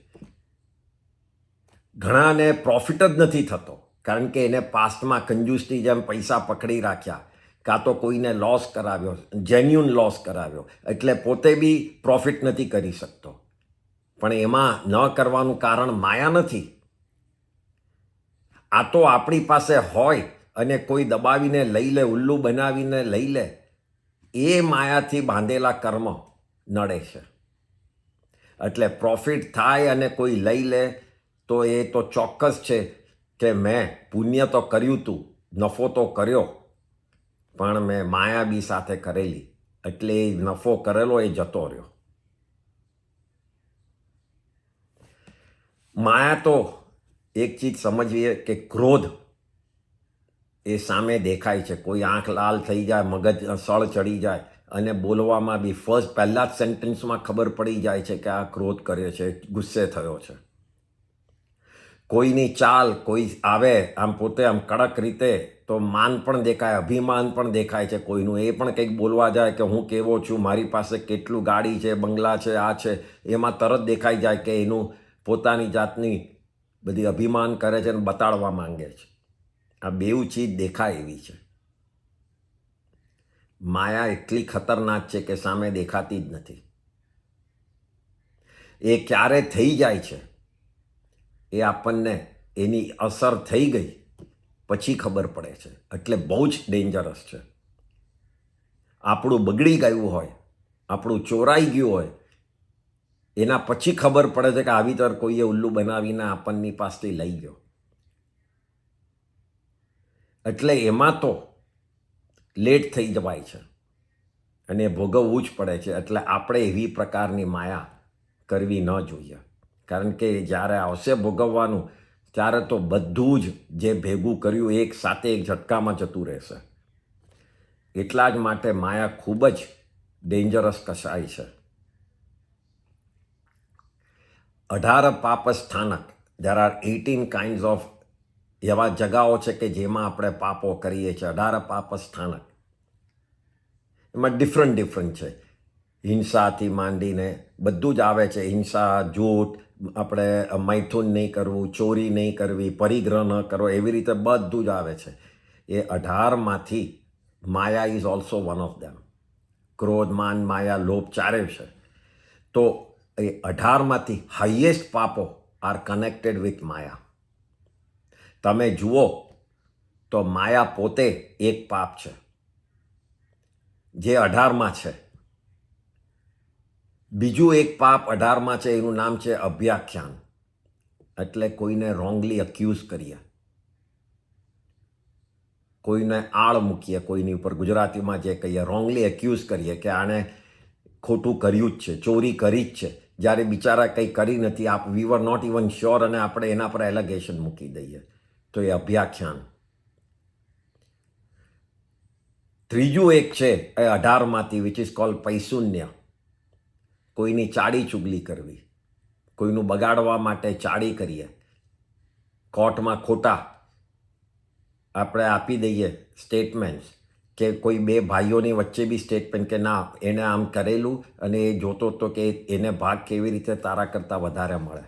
ઘણાને પ્રોફિટ જ નથી થતો કારણ કે એને પાસ્ટમાં કંજૂસની જેમ પૈસા પકડી રાખ્યા, કાં તો કોઈને લોસ કરાવ્યો, જેન્યુન લોસ કરાવ્યો, એટલે પોતે બી પ્રોફિટ નથી કરી શકતો. પણ એમાં ન કરવાનું કારણ માયા નથી. આ તો આપણી પાસે હોય અને કોઈ દબાવીને લઈ લે, ઉલ્લુ બનાવીને લઈ લે, એ માયાથી બાંધેલા કર્મ નડે છે. એટલે પ્રોફિટ થાય અને કોઈ લઈ લે તો એ તો ચોક્કસ છે કે મેં પુણ્ય તો કર્યું હતું, નફો તો કર્યો, પણ મેં માયા બી સાથે કરેલી, એટલે એ નફો કરેલો એ જતો રહ્યો. માયા તો એક ચીજ સમજીએ કે ક્રોધ એ સામે દેખાય છે. કોઈ આંખ લાલ થઈ જાય, મગજ સળ ચડી જાય અને બોલવામાં બી પહેલા જ સેન્ટેન્સમાં ખબર પડી જાય છે કે આ ક્રોધ કર્યો છે, ગુસ્સે થયો છે. કોઈની ચાલ, કોઈ આવે આમ પોતે આમ કડક રીતે તો માન પણ દેખાય, અભિમાન પણ દેખાય છે કોઈનું. એ પણ કંઈક બોલવા જાય કે હું કેવો છું, મારી પાસે કેટલું ગાડી છે, બંગલા છે, આ છે, એમાં તરત દેખાઈ જાય કે એનું પોતાની જાતની બધી અભિમાન કરે છે અને બતાડવા માંગે છે. આ બેઉ ચીજ દેખાય એવી છે. માયા એટલી ખતરનાક છે કે સામે દેખાતી જ નથી. એ ક્યારે થઈ જાય છે એ આપણને એની અસર થઈ ગઈ પછી ખબર પડે છે. એટલે બહુ જ ડેન્જરસ છે. આપણું બગડી ગયું હોય, આપણું ચોરાઈ ગયું હોય, એના પછી ખબર પડે છે કે આવી તર કોઈએ ઉલ્લુ બનાવીને આપણની પાસેથી લઈ ગયો. એટલે એમાં તો લેટ થઈ જવાય છે અને ભોગવવું જ પડે છે. એટલે આપણે એવી પ્રકારની માયા કરવી ન જોઈએ, કારણ કે જ્યારે આવશે ભોગવવાનું ત્યારે તો બધું જ જે ભેગું કર્યું એક સાથે એક ઝટકામાં જતું રહેશે. એટલા જ માટે માયા ખૂબ જ ડેન્જરસ કસાય છે. 18 પાપ સ્થાનક, there are 18 kinds of એવા જગાઓ છે કે જેમાં આપણે પાપો કરીએ છીએ. 18 પાપ સ્થાનક, એમાં ડિફરન્ટ છે. હિંસાથી માંડીને બધું જ આવે છે. હિંસા, જૂઠ, આપણે મૈથુન નહીં કરવું, ચોરી નહીં કરવી, પરિગ્રહ ન કરવો, એવી રીતે બધું જ આવે છે. એ 18માંથી maya is also one of them. ક્રોધ, માન, માયા, લોભ ચારે છે. તો એ 18માંથી હાઈએસ્ટ પાપો આર કનેક્ટેડ વિથ માયા. તમે જુઓ તો માયા પોતે એક પાપ છે જે 18માં છે. બીજું એક પાપ 18માં છે, એનું નામ છે અભ્યાખ્યાન, એટલે કોઈને રોંગલી અક્યુઝ કરીએ, કોઈને આળ મૂકીએ, કોઈની ઉપર ગુજરાતીમાં જે કહીએ રોંગલી એક્યુઝ કરીએ કે આણે ખોટું કર્યું જ છે, ચોરી કરી જ છે, જ્યારે બિચારા કંઈ કરી નથી. વી વર નોટ ઇવન શ્યોર અને આપણે એના પર એલિગેશન મૂકી દઈએ, તો એ અભ્યાખ્યાન. ત્રીજું એક છે એ 18માંથી વિચ ઇઝ કોલ્ડ પૈશુન્ય. કોઈની ચાડી ચુગલી કરવી, કોઈનું બગાડવા માટે ચાડી કરીએ, કોર્ટમાં ખોટા આપણે આપી દઈએ સ્ટેટમેન્ટ્સ, કે કોઈ બે ભાઈઓની વચ્ચે બી સ્ટેટમેન્ટ કે ના એને આમ કરેલું અને એ જોતો હતો કે એને ભાગ કેવી રીતે તારા કરતાં વધારે મળે,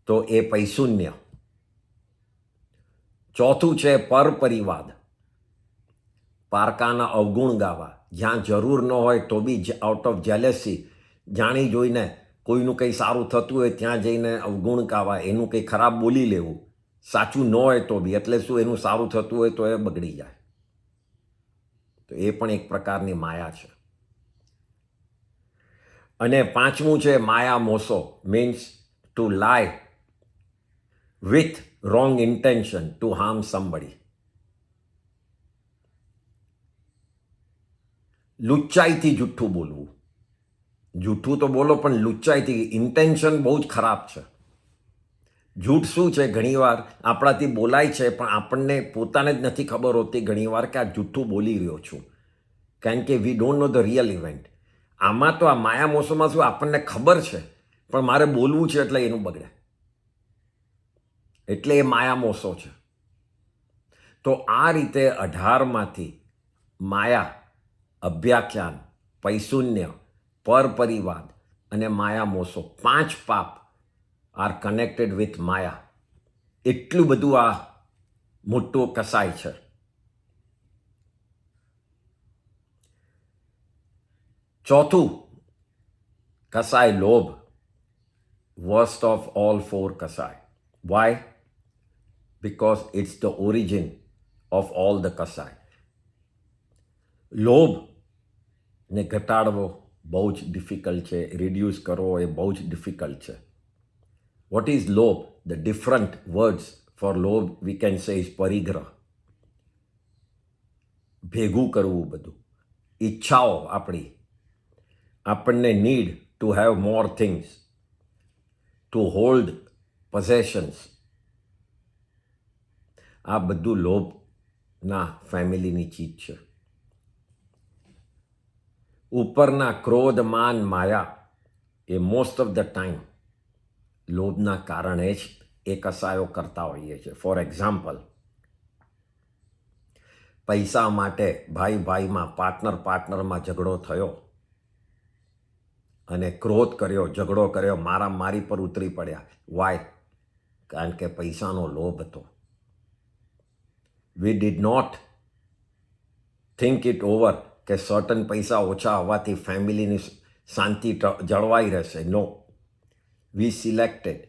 તો એ પૈશુન્ય. ચોથું છે પરપરિવાદ, પારકાના અવગુણ ગાવા, જ્યાં જરૂર ન હોય તો બી આઉટ ઓફ જેલેસી જાણી જોઈને કોઈનું કંઈ સારું થતું હોય ત્યાં જઈને અવગુણ ગાવા, એનું કંઈ ખરાબ બોલી લેવું, સાચું ન હોય તો બી. એટલે શું, એનું સારું થતું હોય તો એ બગડી જાય. તો એ પણ એક પ્રકારની માયા છે. અને પાંચમું છે માયા મોસો, means to lie with wrong intention to harm somebody. લુચ્ચાઈથી જુઠ્ઠું બોલવું. જૂઠું તો બોલો પણ લુચ્ચાઈથી, ઇન્ટેન્શન બહુ જ ખરાબ છે. જૂઠ શું છે, ઘણીવાર આપણાથી બોલાય છે પણ આપણને પોતાને જ નથી ખબર હોતી ઘણીવાર કે આ જૂઠું બોલી રહ્યો છું, કારણ કે we don't know the real event. આમાં તો આ માયા મોસોમાં શું, આપણને ખબર છે પણ મારે બોલવું છે એટલે એનું બગડે, એટલે એ માયા મોસો છે. તો આ રીતે 18માંથી માયા, અભ્યાખ્યાન, પૈશુન્ય, પરપરિવાદ અને માયા મોસો, 5 પાપ આર કનેક્ટેડ વિથ માયા. એટલું બધું આ મોટું કસાય છે. ચોથું કસાય લોભ, worst of all 4 કસાય. Why? Because it's the origin of all the કસાય. લોભ ને ઘટાડવો બહુ જ ડિફિકલ્ટ છે, રિડ્યુસ કરવો એ બહુ જ ડિફિકલ્ટ છે. વોટ ઇઝ લોભ? The different words for લોભ we can say is પરિગ્રહ, ભેગું કરવું બધું, ઈચ્છાઓ આપણી, આપણને need to have more things, to hold possessions. આ બધું લોભના ફેમિલીની ચીજ છે. ઉપરના ક્રોધ, માન, માયા એ મોસ્ટ ઓફ ધ ટાઈમ લોભના કારણે જ એ કસાયો કરતા હોઈએ છીએ. ફોર એક્ઝામ્પલ, પૈસા માટે ભાઈ ભાઈમાં, પાર્ટનરમાં ઝઘડો થયો અને ક્રોધ કર્યો, ઝઘડો કર્યો, મારી પર ઉતરી પડ્યા. વાય? કારણ કે પૈસાનો લોભ હતો. We did not think it over કે સર્ટન પૈસા ઓછા હોવાથી ફેમિલીની શાંતિ જળવાઈ રહેશે. નો, વી સિલેક્ટેડ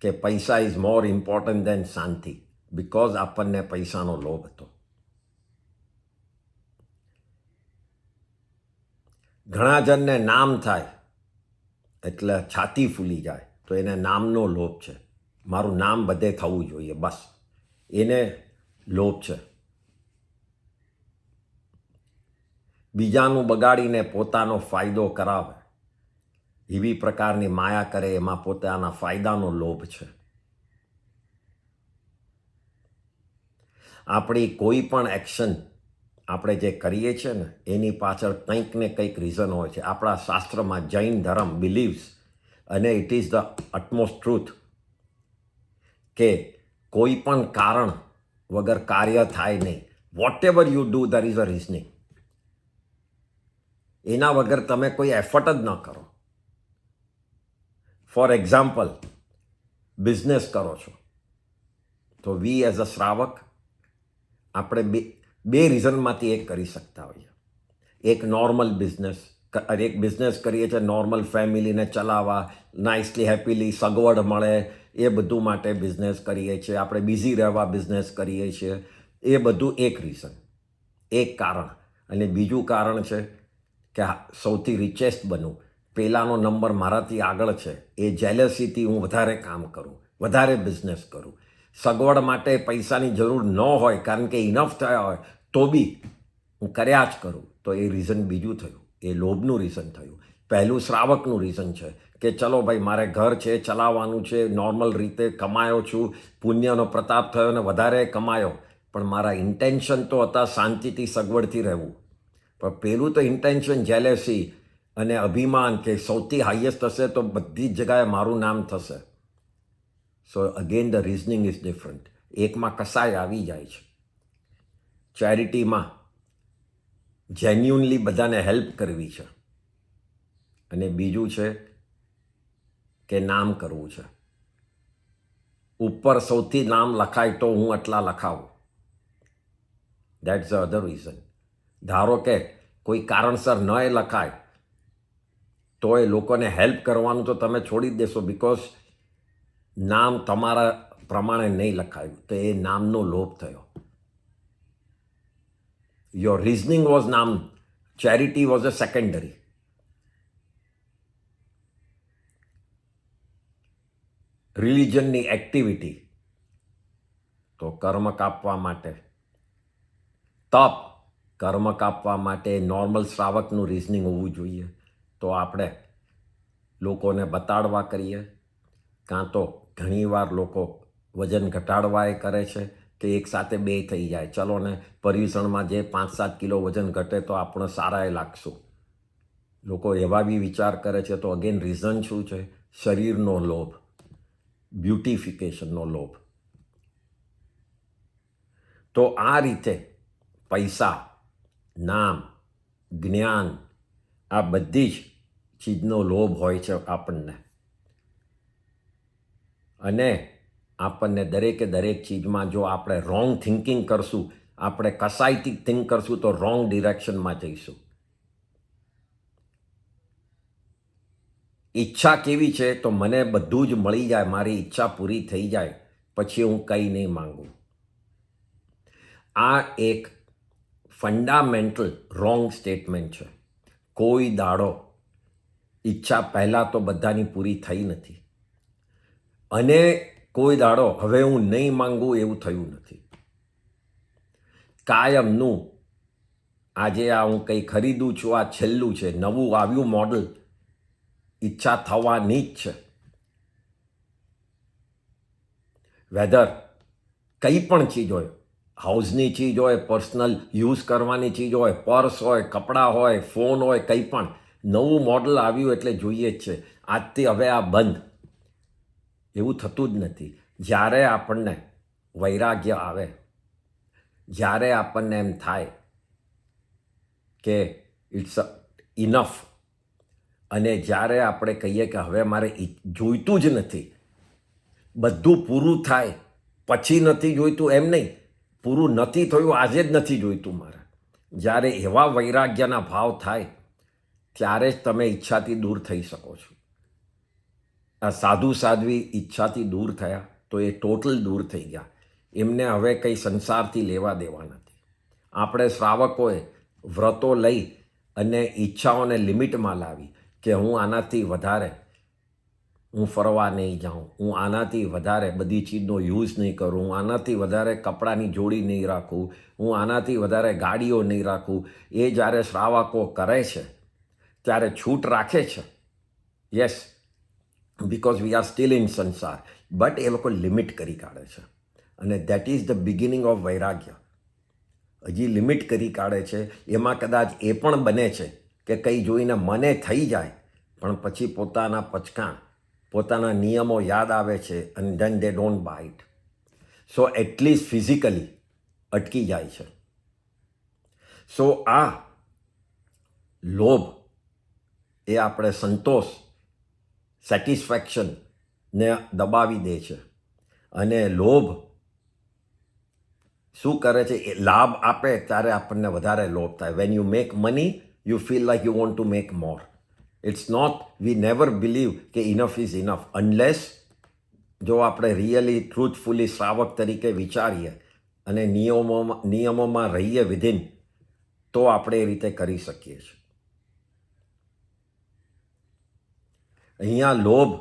કે પૈસા is more important then Shanti, because આપણને પૈસાનો લોભ હતો. ઘણા જણને નામ થાય એટલે છાતી ફૂલી જાય, તો એને નામનો લોભ છે. મારું નામ બધે થવું જોઈએ, બસ એને લોભ છે. બીજાનું બગાડીને પોતાનો ફાયદો કરાવે એવી પ્રકારની માયા કરે, એમાં પોતાના ફાયદાનો લોભ છે. આપણી કોઈ પણ એક્શન આપણે જે કરીએ છીએ ને એની પાછળ કંઈક ને કંઈક રીઝન હોય છે. આપણા શાસ્ત્રમાં જૈન ધર્મ બિલીવ્સ, અને it is the utmost truth, કે કોઈ પણ કારણ વગર કાર્ય થાય નહીં. Whatever you do there is a reasoning. એના વગર તમે કોઈ એફર્ટ જ ન કરો. ફોર એક્ઝામ્પલ, બિઝનેસ કરો છો તો વી એઝ અ શ્રાવક આપણે બે રીઝનમાંથી એક કરી શકતા હોઈએ. એક નોર્મલ બિઝનેસ, એક બિઝનેસ કરીએ છીએ નોર્મલ ફેમિલીને ચલાવવા, નાઇસલી હેપીલી સગવડ મળે એ બધું માટે બિઝનેસ કરીએ છીએ, આપણે બિઝી રહેવા બિઝનેસ કરીએ છીએ. એ બધું એક રીઝન, એક કારણ. અને બીજું કારણ છે કે સૌથી રિચેસ્ટ બનવું, પહેલાંનો નંબર મારાથી આગળ છે, એ જેલસીથી હું વધારે કામ કરું, વધારે બિઝનેસ કરું. સગવડ માટે પૈસાની જરૂર ન હોય કારણ કે ઇનફ થયા હોય તો બી હું કર્યા જ કરું. તો એ રીઝન બીજું થયું, એ લોભનું રીઝન થયું. પહેલું શ્રાવકનું રીઝન છે કે ચલો ભાઈ મારે ઘર છે, ચલાવવાનું છે, નોર્મલ રીતે કમાયો છું, પુણ્યનો પ્રતાપ થયો ને વધારે કમાયો, પણ મારા ઇન્ટેન્શન તો હતા શાંતિથી સગવડથી રહેવું. પણ પેલું તો ઇન્ટેન્શન જેલેસી અને અભિમાન કે સૌથી હાઈએસ્ટ હશે તો બધી જ જગાએ મારું નામ થશે. સો again the reasoning is different. એકમાં કસાય આવી જાય છે, ચેરિટીમાં જેન્યુનલી બધાને હેલ્પ કરવી છે, અને બીજું છે કે નામ કરવું છે. ઉપર સૌથી નામ લખાય તો હું આટલા લખાવું. That's the other reason. ધારો કે કોઈ કારણસર ન એ લખાય તો એ લોકોને હેલ્પ કરવાનું તો તમે છોડી જ દેશો, બિકોઝ નામ તમારા પ્રમાણે નહીં લખાયું, તો એ નામનો લોભ થયો. Your reasoning was naam, charity was a secondary. રિલિજનની એક્ટિવિટી, તો કર્મ કાપવા માટે, તપ કર્મ કાપવા માટે નોર્મલ શ્રાવકનું રિઝનિંગ હોવું જોઈએ. તો આપણે લોકોને બતાડવા કરીએ, કાં તો ઘણીવાર લોકો વજન ઘટાડવા એ કરે છે કે એક સાથે બે થઈ જાય, ચલો ને પર્યુષણમાં જે 5-7 કિલો વજન ઘટે તો આપણે સારા એ લાગશું. લોકો એવા બી વિચાર કરે છે. તો અગેન રીઝન શું છે? શરીરનો લોભ, બ્યુટિફિકેશનનો લોભ. તો આ રીતે પૈસા, નામ, જ્ઞાન, આ બધી જ ચીજનો લોભ હોય છે આપણને. અને આપણને દરેકે દરેક ચીજમાં જો આપણે રોંગ થિંકિંગ કરશું, આપણે કસાઈથી થિંક કરશું તો રોંગ ડિરેક્શનમાં જઈશું. ઈચ્છા કેવી છે? તો મને બધું જ મળી જાય, મારી ઈચ્છા પૂરી થઈ જાય, પછી હું કંઈ નહીં માંગુ. આ એક ફંડામેન્ટલ રોંગ સ્ટેટમેન્ટ છે. કોઈ દાડો ઈચ્છા પહેલાં તો બધાની પૂરી થઈ નથી, અને કોઈ દાડો હવે હું નહીં માંગું એવું થયું નથી. કાયમનું આજે આ હું કંઈ ખરીદું છું, આ છેલ્લું છે, નવું આવ્યું મોડલ, ઈચ્છા થવાની જ છે. વેધર કંઈ પણ ચીજ હોય, હાઉસની ચીજ હોય, પર્સનલ યુઝ કરવાની ચીજ હોય, પર્સ હોય, કપડાં હોય, ફોન હોય, કંઈ પણ નવું મોડલ આવ્યું એટલે જોઈએ જ છે. આજથી હવે આ બંધ, એવું થતું જ નથી. જ્યારે આપણને વૈરાગ્ય આવે, જ્યારે આપણને એમ થાય કે ઇટ્સ ઇનફ, અને જ્યારે આપણે કહીએ કે હવે મારે જોઈતું જ નથી, બધું પૂરું થાય પછી નથી જોઈતું, એમ નહીં, પૂરું નથી થયું આજે જ નથી જોઈતું મારે. જ્યારે એવા વૈરાગ્યના ભાવ થાય ત્યારે જ તમે ઈચ્છાથી દૂર થઈ શકો છો. આ સાધુ સાધ્વી ઈચ્છાથી દૂર થયા તો એ ટોટલ દૂર થઈ ગયા. એમને હવે કંઈ સંસારથી લેવા દેવા નથી. આપણે શ્રાવકોએ વ્રતો લઈ અને ઈચ્છાઓને લિમિટમાં લાવી કે હું આનાથી વધારે હું ફરવા નહીં જાઉં, હું આનાથી વધારે બધી ચીજનો યુઝ નહીં કરું, હું આનાથી વધારે કપડાની જોડી નહીં રાખું, હું આનાથી વધારે ગાડીઓ નહીં રાખું. એ જ્યારે શ્રાવકો કરે છે ત્યારે છૂટ રાખે છે, yes, because we are still in સંસાર, બટ એ લોકો લિમિટ કરી કાઢે છે. અને that is the beginning of વૈરાગ્ય. હજી લિમિટ કરી કાઢે છે. એમાં કદાચ એ પણ બને છે કે કંઈ જોઈને મને થઈ જાય, પણ પછી પોતાના પચકાણ, પોતાના નિયમો યાદ આવે છે, અને then they don't buy it. So at least physically અટકી જાય છે. સો આ લોભ એ આપણે સંતોષ, સેટિસ્ફેક્શનને દબાવી દે છે. અને લોભ શું કરે છે એ લાભ આપે ત્યારે આપણને વધારે લોભ થાય. When you make money you feel like you want to make more. It's not, we never believe કે ઇનફ ઇઝ ઇનફ અનલેસ જો આપણે રિયલી ટ્રુથફુલી શ્રાવક તરીકે વિચારીએ અને નિયમોમાં રહીએ વિધિન, તો આપણે એ રીતે કરી શકીએ છીએ. અહીંયા લોભ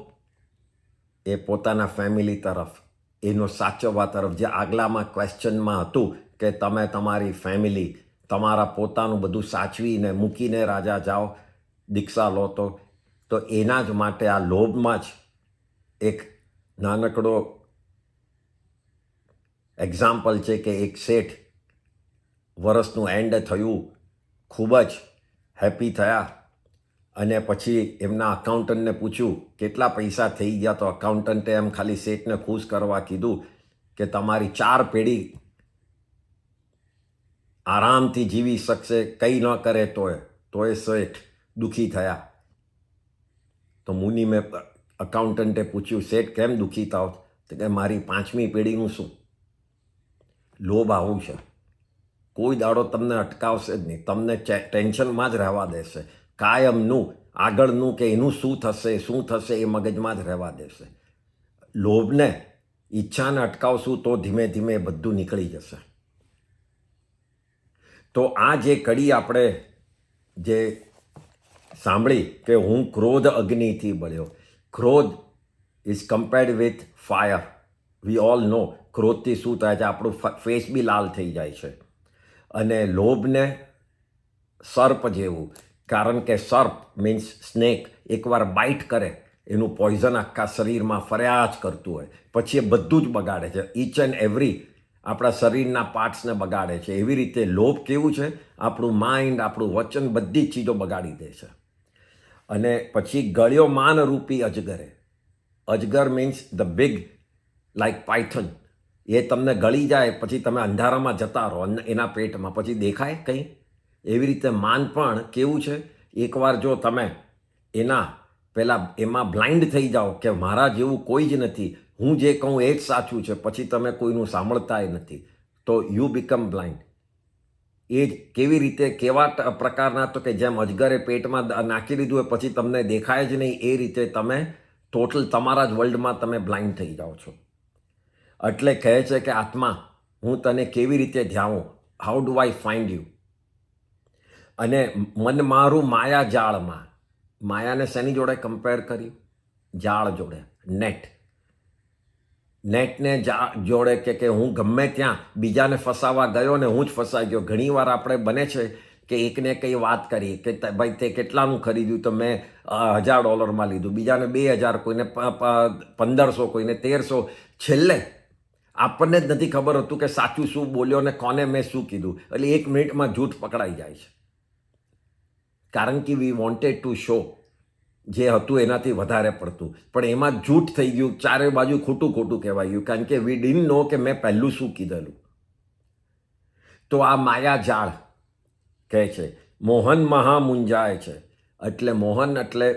એ પોતાના ફેમિલી તરફ, એનો સાચવવા તરફ, જે આગલામાં ક્વેશ્ચનમાં હતું કે તમે તમારી ફેમિલી, તમારા પોતાનું બધું સાચવીને મૂકીને રાજા જાઓ, દીક્ષા લો, તો એના જ માટે આ લોભમાં જ એક નાનકડો એક્ઝામ્પલ છે કે એક શેઠ વર્ષનું એન્ડ થયું, ખૂબ જ હેપી થયા અને પછી એમના અકાઉન્ટન્ટને પૂછ્યું કેટલા પૈસા થઈ ગયા, તો અકાઉન્ટન્ટે એમ ખાલી શેઠને ખુશ કરવા કીધું કે તમારી 4 પેઢી આરામથી જીવી શકશે, કંઈ ન કરે તોય શેઠ દુઃખી થયા. તો મુનિમે અકાઉન્ટન્ટે પૂછ્યું શેઠ કેમ દુઃખી થાવ? તો કે મારી 5મી પેઢીનું શું? લોભ આવું છે, કોઈ દાડો તમને અટકાવશે જ નહીં, તમને ટેન્શનમાં જ રહેવા દેશે, કાયમનું આગળનું કે એનું શું થશે એ મગજમાં જ રહેવા દેશે. લોભને, ઈચ્છાને અટકાવશું તો ધીમે ધીમે બધું નીકળી જશે. તો આ જે કડી આપણે જે સાંભળી કે હું ક્રોધ અગ્નિથી બળ્યો, ક્રોધ is compared with fire. We all know ક્રોધથી શું થાય છે, આપણું ફેસ બી લાલ થઈ જાય છે. અને લોભને સર્પ જેવું, કારણ કે સર્પ મીન્સ સ્નેક, એકવાર બાઇટ કરે એનું પોઈઝન આખા શરીરમાં ફર્યા જ કરતું હોય, પછી એ બધું જ બગાડે છે, ઈચ એન્ડ એવરી આપણા શરીરના પાર્ટ્સને બગાડે છે. એવી રીતે લોભ કેવું છે, આપણું માઇન્ડ, આપણું વચન, બધી જ ચીજો બગાડી દે છે. અને પછી ગળ્યો માનરૂપી અજગરે, અજગર means the big like python, એ તમને ગળી જાય પછી તમે અંધારામાં જતા રહો એના પેટમાં, પછી દેખાય કંઈ. એવી રીતે માન પણ કેવું છે, એકવાર જો તમે એમાં બ્લાઇન્ડ થઈ જાઓ કે મારા જેવું કોઈ જ નથી, હું જે કહું એ જ સાચું છે, પછી તમે કોઈનું સાંભળતાય નથી, તો યુ બીકમ બ્લાઇન્ડ. એ જ કેવી રીતે, કેવા પ્રકારના, તો કે જેમ અજગરે પેટમાં નાખી દીધું હોય પછી તમને દેખાય જ નહીં, એ રીતે તમે ટોટલ તમારા જ વર્લ્ડમાં તમે બ્લાઇન્ડ થઈ જાઓ છો. એટલે કહે છે કે આત્મા, હું તને કેવી રીતે ધ્યાવું, how do I find you? અને મન મારું માયા જાળમાં, માયાને શેની જોડે કમ્પેર કર્યું? જાળ જોડે, નેટને જોડે કે હું ગમે ત્યાં બીજાને ફસાવા ગયો ને હું જ ફસાઈ ગયો. ઘણીવાર આપણે બને છે કે એકને કંઈ વાત કરી કે ભાઈ તે કેટલાનું ખરીદ્યું, તો મેં $1000 લીધું, બીજાને 2000, કોઈને 1500, કોઈને 1300. છેલ્લે આપણને જ નથી ખબર હતું કે સાચું શું બોલ્યો ને કોને મેં શું કીધું. એટલે 1 મિનિટમાં જૂઠ પકડાઈ જાય છે, કારણ કે વી વોન્ટેડ ટુ શો જે હતું એનાથી વધારે પડતું, પણ એમાં જૂઠ થઈ ગયું, ચારે બાજુ ખોટું કહેવાય ગયું, કારણ કે વી ડિડન્ટ નો કે મેં પહેલું શું કીધેલું. તો આ માયા જાળ કહે છે, મોહન મહા મૂંઝાય છે. એટલે મોહન એટલે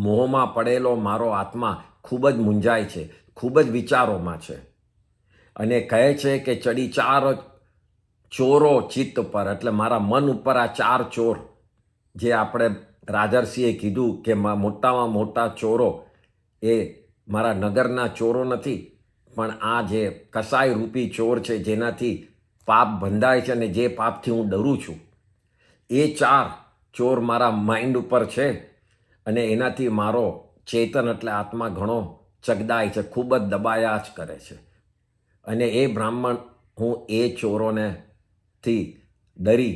મોહમાં પડેલો મારો આત્મા ખૂબ જ મૂંઝાય છે, ખૂબ જ વિચારોમાં છે. અને કહે છે કે ચડી 4 ચોરો ચિત્ત પર, એટલે મારા મન ઉપર આ 4 ચોર, જે આપણે રાજર્ષિએ કીધું કે મોટામાં મોટા ચોરો એ મારા નગરના ચોરો નથી, પણ આ જે કસાય રૂપી ચોર છે, જેનાથી પાપ બંધાય છે અને જે પાપથી હું ડરું છું, એ 4 ચોર મારા માઇન્ડ ઉપર છે. અને એનાથી મારો ચેતન એટલે આત્મા ઘણો ચગદાય છે, ખૂબ જ દબાયા જ કરે છે. અને એ બ્રાહ્મણ, હું એ ચોરોથી ડરી,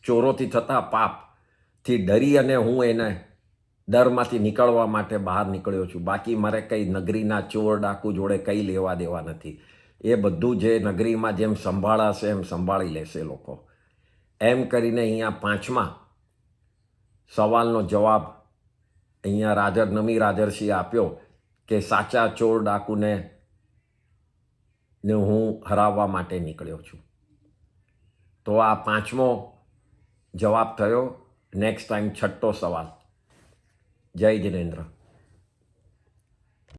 ચોરોથી થતા પાપથી ડરી અને હું એને ડરમાંથી નીકળવા માટે બહાર નીકળ્યો છું. બાકી મારે કંઈ નગરીના ચોર ડાકુ જોડે કંઈ લેવા દેવા નથી. એ બધું જે નગરીમાં જેમ સંભાળાશે એમ સંભાળી લેશે લોકો. એમ કરીને અહીંયા 5મા સવાલનો જવાબ અહીંયા નમી રાજર્ષિએ આપ્યો કે સાચા ચોર ડાકુને હું હરાવવા માટે નીકળ્યો છું. તો આ 5મો જવાબ થયો. નેક્સ્ટ ટાઈમ 6ઠ્ઠો સવાલ. જય જિનેન્દ્ર.